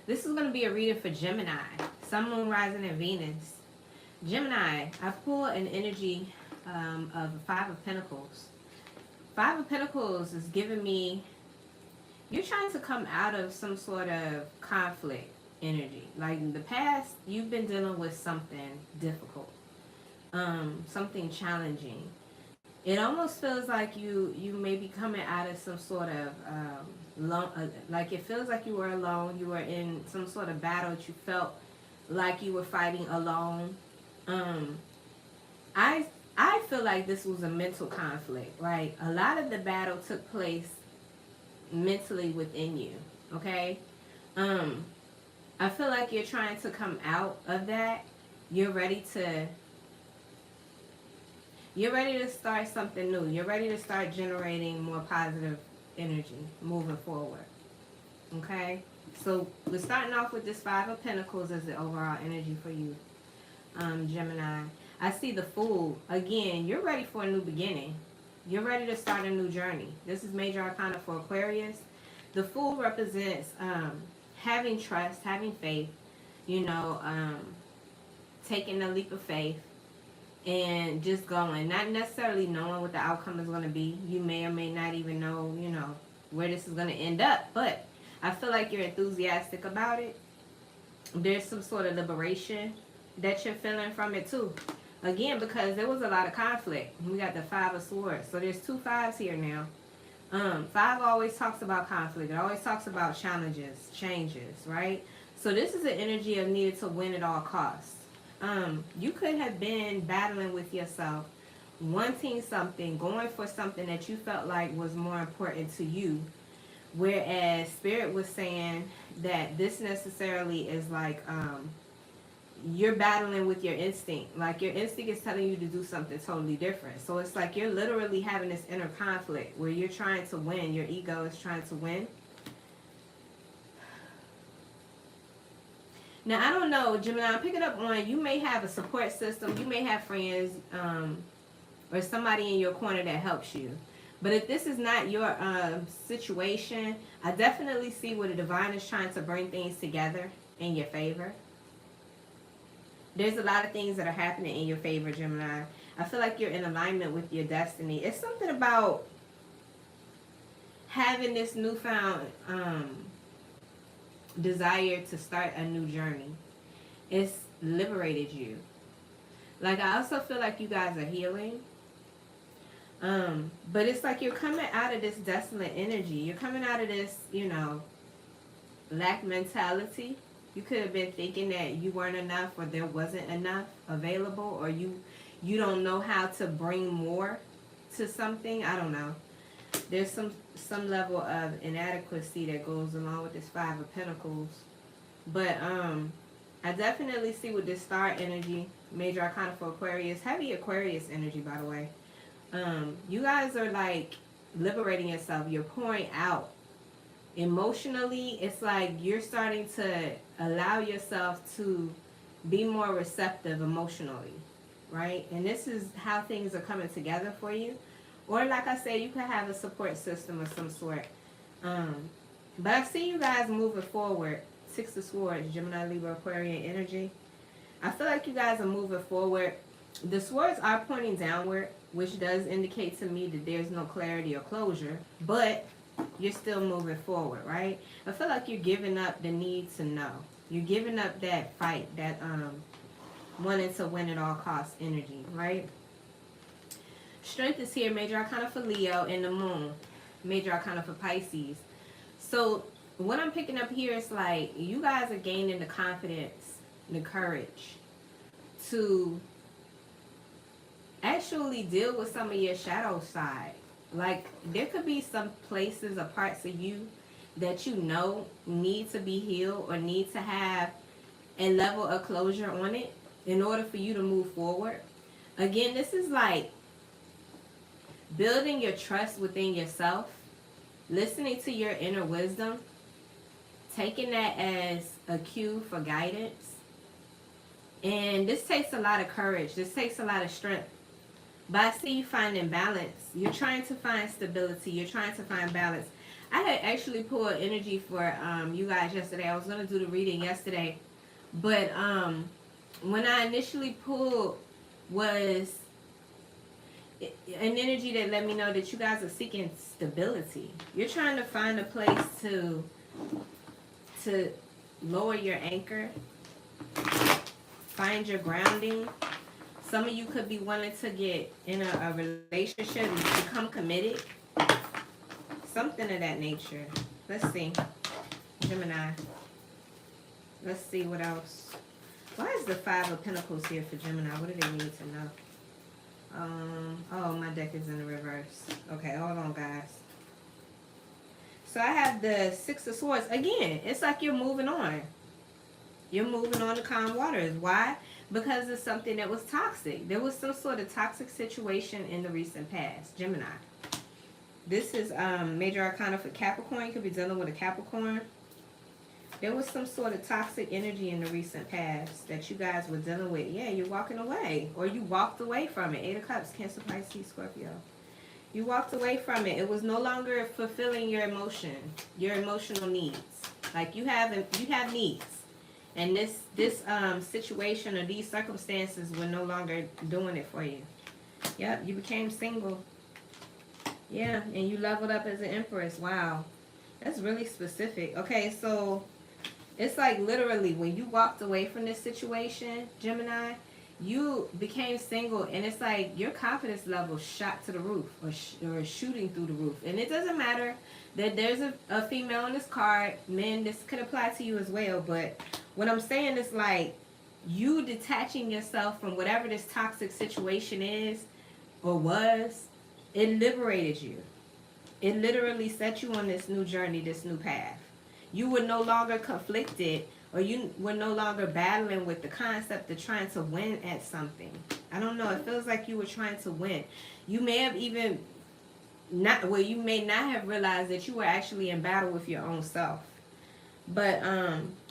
This is going to be a reading for Gemini, Sun, Moon, Rising, and Venus. Gemini, I pull an energy of the Five of Pentacles. Five of Pentacles is giving me, you're trying to come out of some sort of conflict energy. Like in the past, you've been dealing with something difficult, something challenging. It almost feels like you may be coming out of some sort of like it feels like you were alone. You were in some sort of battle that you felt like you were fighting alone. I feel like this was a mental conflict. Right, a lot of the battle took place mentally within you. Okay, I feel like you're trying to come out of that. You're ready to start something new. You're ready to start generating more positive energy moving forward. Okay? So we're starting off with this Five of Pentacles as the overall energy for you, Gemini. I see the Fool. Again, you're ready for a new beginning. You're ready to start a new journey. This is major arcana for Aquarius. The Fool represents having trust, having faith, you know, taking a leap of faith, and just going, not necessarily knowing what the outcome is going to be. You may or may not even know, you know, where this is going to end up, but I feel like you're enthusiastic about it. There's some sort of liberation that you're feeling from it too. Again, because there was a lot of conflict. We got the Five of Swords, so there's two fives here now. Five always talks about conflict. It always talks about challenges, changes, right? So this is an energy of needed to win at all costs. You could have been battling with yourself, wanting something, going for something that you felt like was more important to you, whereas Spirit was saying that this necessarily is like you're battling with your instinct. Like your instinct is telling you to do something totally different. So it's like you're literally having this inner conflict where you're trying to win. Your ego is trying to win. Now, I don't know, Gemini, I'm picking up on, you may have a support system. You may have friends or somebody in your corner that helps you. But if this is not your situation, I definitely see where the divine is trying to bring things together in your favor. There's a lot of things that are happening in your favor, Gemini. I feel like you're in alignment with your destiny. It's something about having this newfound desire to start a new journey. It's liberated you. Like, I also feel like you guys are healing. But it's like you're coming out of this desolate energy. You're coming out of this, you know, lack mentality. You could have been thinking that you weren't enough, or there wasn't enough available, or you don't know how to bring more to something. I don't know. There's some level of inadequacy that goes along with this Five of Pentacles. But I definitely see with this star energy, major arcana for Aquarius, heavy Aquarius energy, by the way. You guys are like liberating yourself. You're pouring out. Emotionally, it's like you're starting to allow yourself to be more receptive emotionally, right? And this is how things are coming together for you. Or like I said, you could have a support system of some sort. But I see you guys moving forward. Six of Swords, Gemini, Libra, Aquarian energy. I feel like you guys are moving forward. The swords are pointing downward, which does indicate to me that there's no clarity or closure. But you're still moving forward, right? I feel like you're giving up the need to know. You're giving up that fight, that wanting to win at all costs energy, right? Strength is here, major arcana for Leo, and the moon, major arcana for Pisces. So what I'm picking up here is like you guys are gaining the confidence, the courage to actually deal with some of your shadow side. Like there could be some places or parts of you that you know need to be healed or need to have a level of closure on it in order for you to move forward. Again, this is like building your trust within yourself, listening to your inner wisdom, taking that as a cue for guidance. And this takes a lot of courage. This takes a lot of strength. But I see you finding balance. You're trying to find stability. You're trying to find balance. I had actually pulled energy for you guys yesterday. I was gonna do the reading yesterday, but when I initially pulled was an energy that let me know that you guys are seeking stability. You're trying to find a place to lower your anchor, find your grounding. Some of you could be wanting to get in a relationship and become committed. Something of that nature. Let's see. Gemini. Let's see what else. Why is the Five of Pentacles here for Gemini? What do they need to know? Oh, my deck is in the reverse. Okay, hold on, guys. So I have the Six of Swords. Again, it's like you're moving on. You're moving on to calm waters. Why? Because it's something that was toxic. There was some sort of toxic situation in the recent past. Gemini. This is Major Arcana for Capricorn. You could be dealing with a Capricorn. There was some sort of toxic energy in the recent past that you guys were dealing with. Yeah, you're walking away. Or you walked away from it. Eight of Cups, Cancer, Pisces, Scorpio. You walked away from it. It was no longer fulfilling your emotional needs. Like you have needs. And this situation or these circumstances were no longer doing it for you. Yep, you became single. Yeah, and you leveled up as an Empress. Wow. That's really specific. Okay, so it's like literally when you walked away from this situation, Gemini, you became single, and it's like your confidence level shot to the roof or shooting through the roof. And it doesn't matter that there's a female in this card. Men, this could apply to you as well. But what I'm saying is like you detaching yourself from whatever this toxic situation is or was, it liberated you. It literally set you on this new journey, this new path. You were no longer conflicted, or you were no longer battling with the concept of trying to win at something. I don't know. It feels like you were trying to win. You may have even not, well, you may not have realized that you were actually in battle with your own self. But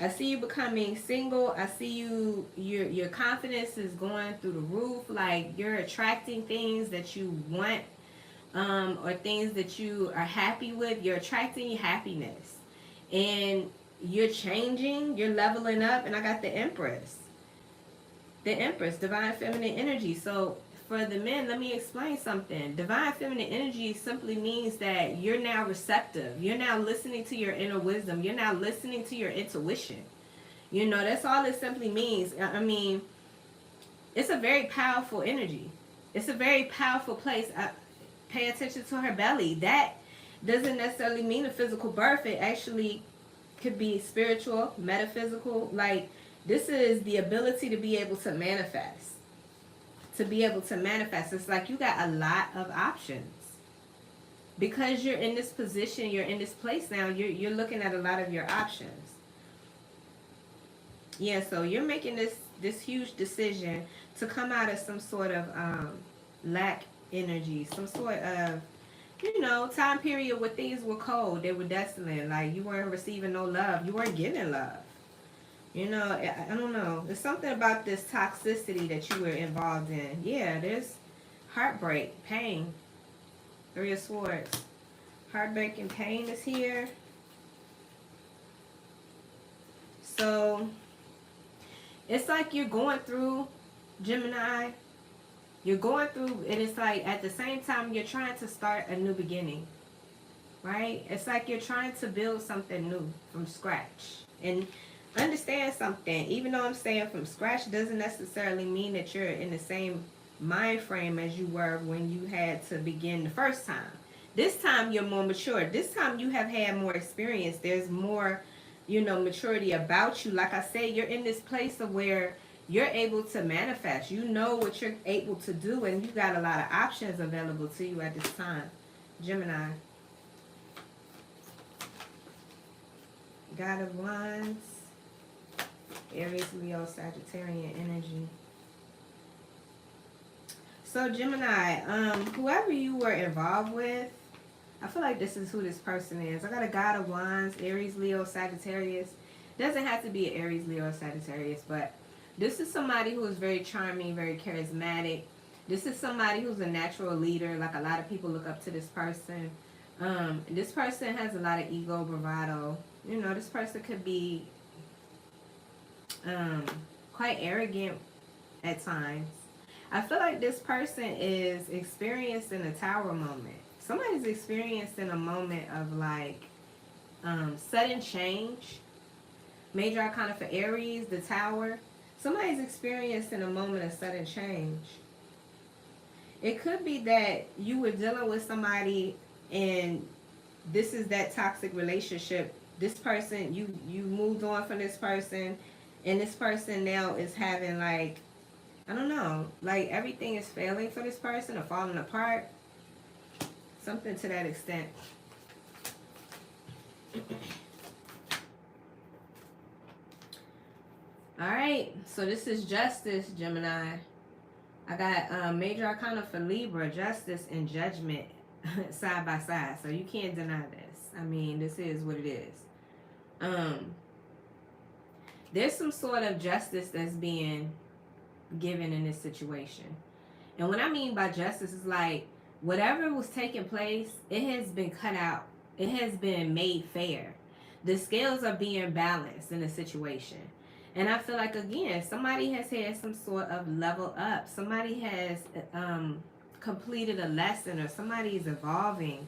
I see you becoming single. I see your confidence is going through the roof. Like you're attracting things that you want. Or things that you are happy with. You're attracting happiness. And you're changing. You're leveling up. And I got the Empress. The Empress, divine feminine energy. So for the men, let me explain something. Divine feminine energy simply means that you're now receptive. You're now listening to your inner wisdom. You're now listening to your intuition. You know, that's all it simply means. I mean, it's a very powerful energy. It's a very powerful place. Pay attention to her belly. That doesn't necessarily mean a physical birth. It actually could be spiritual, metaphysical. Like, this is the ability to be able to manifest. To be able to manifest. It's like you got a lot of options. Because you're in this position, you're in this place now, you're looking at a lot of your options. Yeah, so you're making this huge decision to come out of some sort of lack energy, some sort of, you know, time period where things were cold, they were desolate, like you weren't receiving no love, you weren't giving love. You know, I don't know. There's something about this toxicity that you were involved in. Yeah, there's heartbreak, pain. Three of Swords. Heartbreak and pain is here. So, it's like you're going through, Gemini, you're going through, and it's like at the same time you're trying to start a new beginning, right? It's like you're trying to build something new from scratch. And understand something, even though I'm saying from scratch doesn't necessarily mean that you're in the same mind frame as you were when you had to begin the first time. This time you're more mature. This time you have had more experience. There's more, you know, maturity about you. Like I say, you're in this place of where you're able to manifest. You know what you're able to do, and you got a lot of options available to you at this time. Gemini. God of Wands. Aries, Leo, Sagittarian energy. So Gemini, whoever you were involved with, I feel like this is who this person is. I got a God of Wands, Aries, Leo, Sagittarius. Doesn't have to be an Aries, Leo, or Sagittarius, but this is somebody who is very charming, very charismatic. This is somebody who's a natural leader. Like a lot of people look up to this person. This person has a lot of ego, bravado. You know, this person could be quite arrogant at times. I feel like this person is experiencing a tower moment. Somebody's experiencing a moment of like sudden change. Major Arcana for Aries, the Tower. Somebody's experiencing a moment of sudden change. It could be that you were dealing with somebody and this is that toxic relationship. This person, you moved on from this person, and this person now is having like, I don't know, like everything is failing for this person or falling apart. Something to that extent. Alright, so this is Justice, Gemini. I got Major Arcana for Libra, Justice and Judgment side by side. So you can't deny this. I mean, this is what it is. There's some sort of justice that's being given in this situation. And what I mean by justice is like, whatever was taking place, it has been cut out. It has been made fair. The scales are being balanced in the situation. And I feel like, again, somebody has had some sort of level up. Somebody has completed a lesson, or somebody is evolving.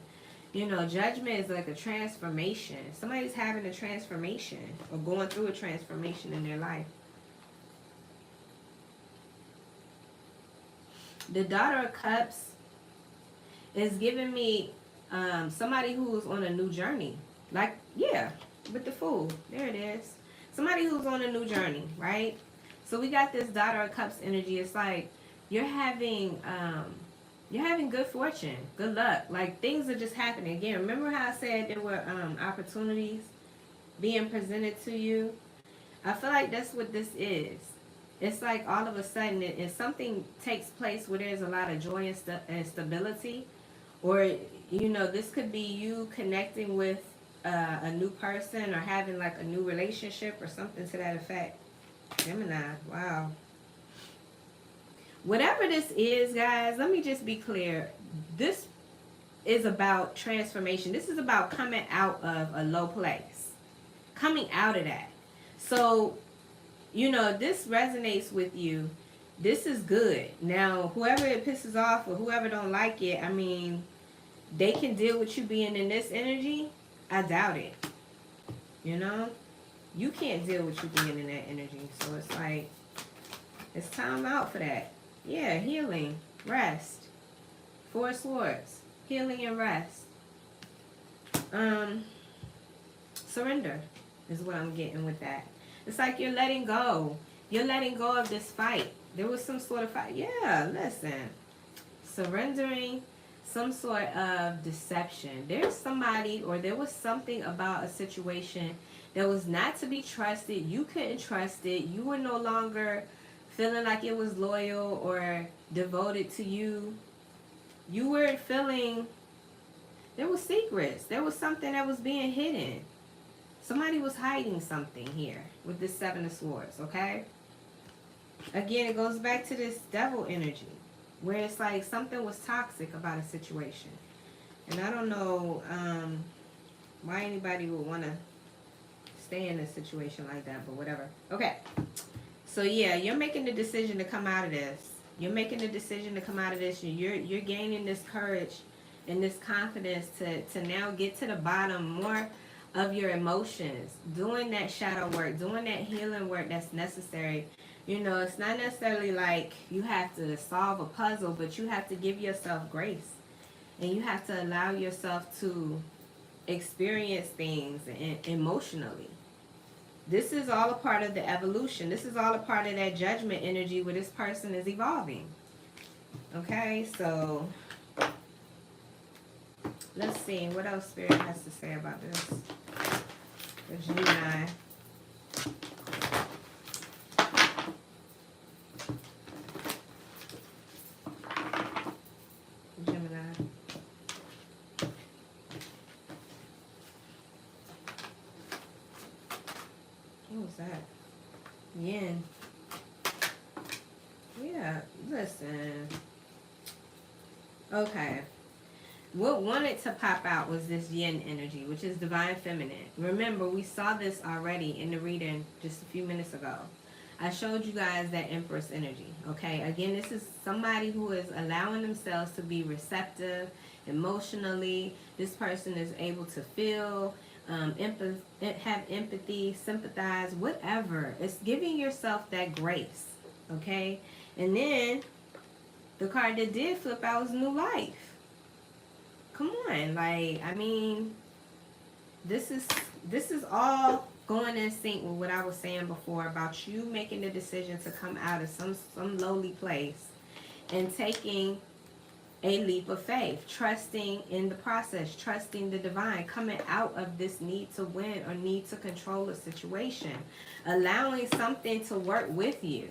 You know, judgment is like a transformation. Somebody's having a transformation or going through a transformation in their life. The Daughter of Cups is giving me somebody who's on a new journey. Like, yeah, with the Fool. There it is. Somebody who's on a new journey, right? So we got this Daughter of Cups energy. It's like you're having good fortune, good luck. Like things are just happening. Again, remember how I said there were opportunities being presented to you? I feel like that's what this is. It's like all of a sudden, if something takes place where there's a lot of joy and stability, or, you know, this could be you connecting with a new person or having like a new relationship or something to that effect. Gemini, wow. Whatever this is, guys, let me just be clear. This is about transformation. This is about coming out of a low place. Coming out of that. So, you know, this resonates with you. This is good. Now, whoever it pisses off or whoever don't like it, I mean, they can deal with you being in this energy. I doubt it. You know? You can't deal with you being in that energy. So it's like, it's time out for that. Yeah, healing, rest. Four Swords. Healing and rest. Surrender is what I'm getting with that. It's like you're letting go. You're letting go of this fight. There was some sort of fight. Yeah, listen. Surrendering some sort of deception. There's somebody, or there was something about a situation that was not to be trusted. You couldn't trust it. You were no longer feeling like it was loyal or devoted to you. You were feeling there was secrets. There was something that was being hidden. Somebody was hiding something here with this Seven of Swords, okay? Again, it goes back to this devil energy, where it's like something was toxic about a situation. And I don't know why anybody would want to stay in a situation like that, but whatever. Okay. So yeah, you're making the decision to come out of this. You're making the decision to come out of this. You're gaining this courage and this confidence to now get to the bottom more of your emotions, doing that shadow work, doing that healing work that's necessary. You know, it's not necessarily like you have to solve a puzzle, but you have to give yourself grace. And you have to allow yourself to experience things emotionally. This is all a part of the evolution. This is all a part of that judgment energy where this person is evolving. Okay, so let's see what else Spirit has to say about this. The Gemini. What was that? Yin. Yeah, listen. Okay. What wanted to pop out was this yin energy, which is divine feminine. Remember, we saw this already in the reading just a few minutes ago. I showed you guys that Empress energy. Okay, again, this is somebody who is allowing themselves to be receptive emotionally. This person is able to feel, have empathy, sympathize, whatever. It's giving yourself that grace. Okay, and then the card that did flip out was new life. Come on, like, I mean, this is all going in sync with what I was saying before about you making the decision to come out of some lowly place and taking a leap of faith, trusting in the process, trusting the divine, coming out of this need to win or need to control a situation, allowing something to work with you.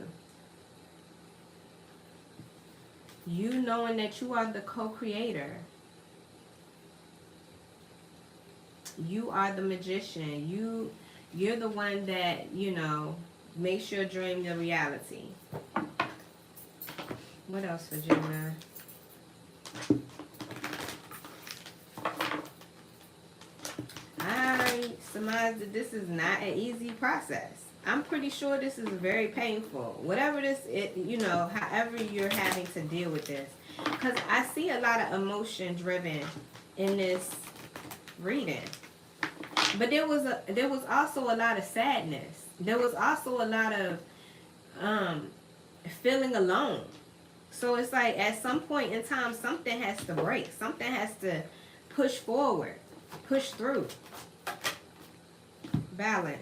You knowing that you are the co-creator. You are the magician. You're the one that, you know, makes your dream your reality. What else for Gemini? I surmise that this is not an easy process. I'm pretty sure this is very painful. Whatever this is, you know, however you're having to deal with this. Because I see a lot of emotion driven in this reading. But there was also a lot of sadness. There was also a lot of feeling alone. So it's like at some point in time, something has to break. Something has to push forward, push through. Balance.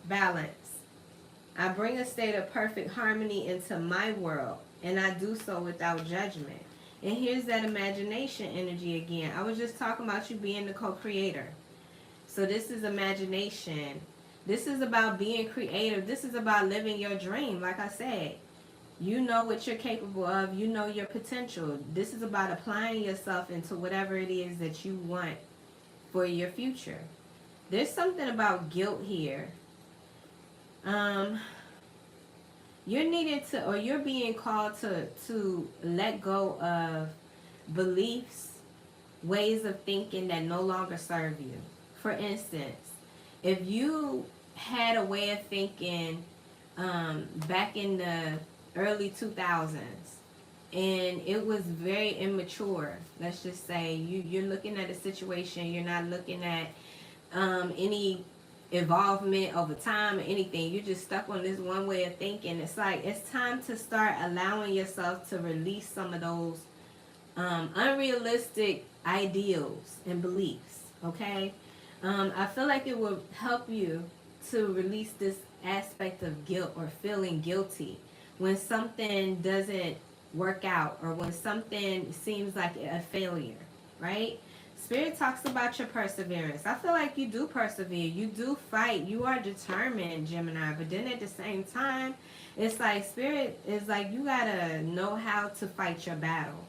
Balance. I bring a state of perfect harmony into my world, and I do so without judgment. And here's that imagination energy again. I was just talking about you being the co-creator. So this is imagination. This is about being creative. This is about living your dream. Like I said, you know what you're capable of. You know your potential. This is about applying yourself into whatever it is that you want for your future. There's something about guilt here. You're needed to, or you're being called to let go of beliefs, ways of thinking that no longer serve you. For instance, if you had a way of thinking back in the early 2000s and it was very immature, let's just say you're looking at a situation, you're not looking at any involvement over time or anything, you're just stuck on this one way of thinking. It's like it's time to start allowing yourself to release some of those unrealistic ideals and beliefs. Okay, I feel like it will help you to release this aspect of guilt or feeling guilty when something doesn't work out or when something seems like a failure, right? Spirit talks about your perseverance. I feel like you do persevere. You do fight. You are determined, Gemini. But then at the same time, it's like Spirit is like you got to know how to fight your battle.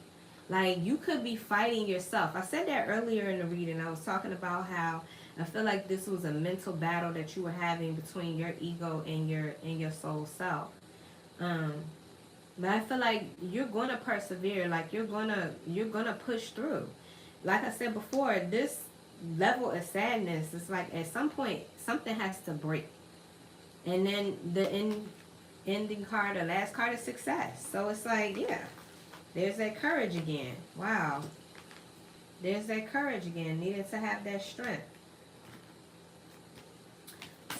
Like you could be fighting yourself. I said that earlier in the reading. I was talking about how I feel like this was a mental battle that you were having between your ego and your soul self. But I feel like you're going to persevere. Like you're gonna push through. Like I said before, this level of sadness, it's like at some point something has to break. And then the ending card, the last card is success. So it's like, yeah, there's that courage again. Wow. There's that courage again, needing to have that strength.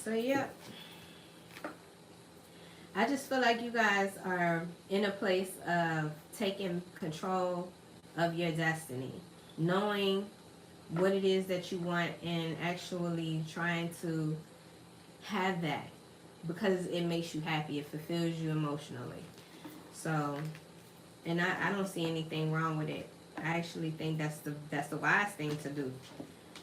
So yeah. I just feel like you guys are in a place of taking control of your destiny. Knowing what it is that you want and actually trying to have that because it makes you happy. It fulfills you emotionally. So, and I don't see anything wrong with it. I actually think that's the wise thing to do,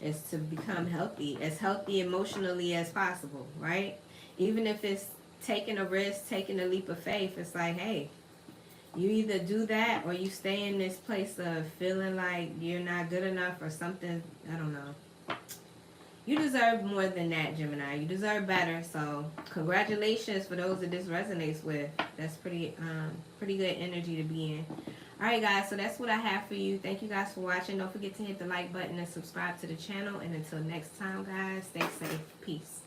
is to become healthy, as healthy emotionally as possible, right? Even if it's taking a risk, taking a leap of faith, it's like, hey, you either do that or you stay in this place of feeling like you're not good enough or something. I don't know. You deserve more than that, Gemini. You deserve better. So congratulations for those that this resonates with. That's pretty good energy to be in. Alright guys, so that's what I have for you. Thank you guys for watching. Don't forget to hit the like button and subscribe to the channel. And until next time guys, stay safe. Peace.